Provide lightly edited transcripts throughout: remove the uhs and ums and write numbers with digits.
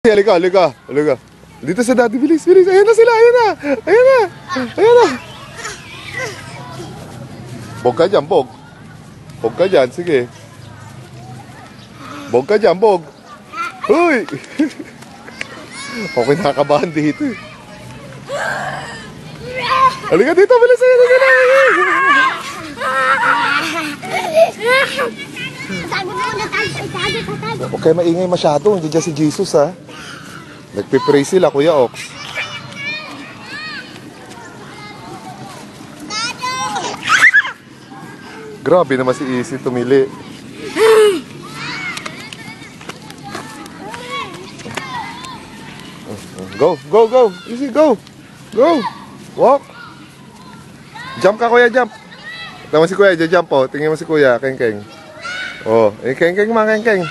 Halika, halika, halika. Dito sa daddy, bilis, bilis. Ayan na sila, ayan na. Ayan na, ayan na. Bog ka dyan, bog. Bog ka dyan, sige. Bog ka dyan, bog. Uy! Okay, nakakabahan dito eh. Halika dito, bilis, ayan na. Huwag kayo maingay masyado, hindi dyan si Jesus ha. Nagpipray sila, Kuya Ox. Grabe naman si Easy tumili. Go, go, go. Easy, go. Go. Walk. Jump ka, Kuya, jump. Tama si Kuya, jump po. Tingnan mo si Kuya, keng-keng. Oh, keng-keng mga keng-keng.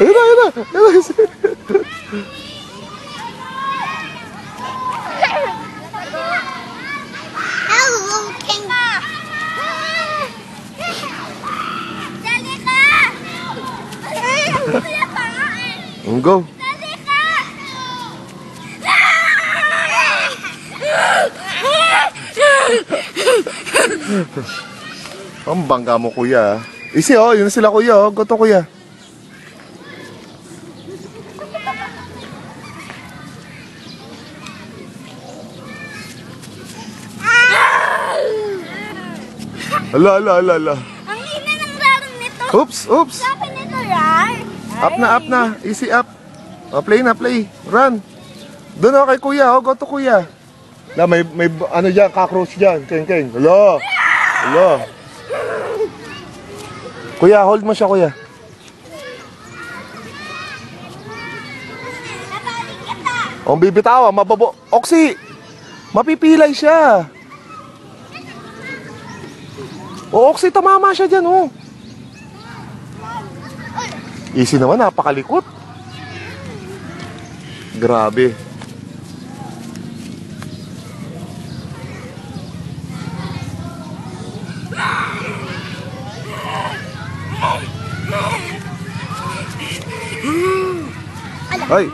Ayun na, ayun na. Go. Ang bangga mo, Kuya. Easy, oh. Yun sila, Kuya. Oh. Goto, Kuya. Ala, ala, ala, ala. Ang ina ng larong nito. Oops, oops. Sabi nito, Rar. Up na, up na. Easy up. Oh, play na, play. Run. Doon ako kay Kuya. Oh, go to Kuya. Na, may ano dyan, cockroach dyan. Keng-keng. Hello. Hello. Kuya, hold mo siya, Kuya. Oh, bibitawa. Mababo. Oxy. Mapipilay siya. Oh, Oxy, tamama siya dyan, oh. Easy naman, napakalikot. Grabe. Ay.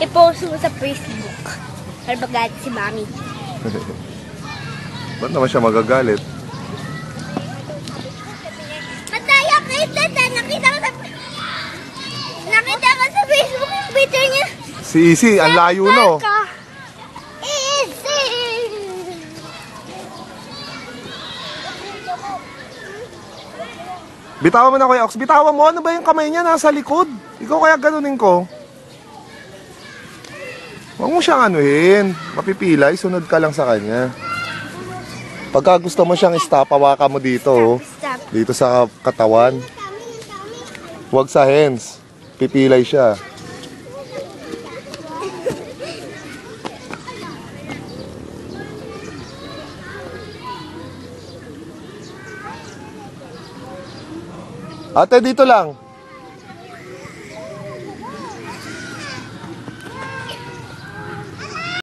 I-post mo sa Facebook. Para magalit si Mami. Ba't naman siya magagalit? Mataya kita, nakita ko sa Facebook yung picture niya. Si Easy, ang layo no. Easy. Bitawan mo na, Kuya Ox. Bitawan mo. Ano ba yung kamay niya nasa likod? Ikaw kaya ganunin ko. Huwag mo siyang anuhin. Mapipilay. Sunod ka lang sa kanya. Pagka gusto mo siyang stop, hawakan mo dito. Stop. Dito sa katawan. Huwag sa hands. Pipilay siya. Ate, dito lang.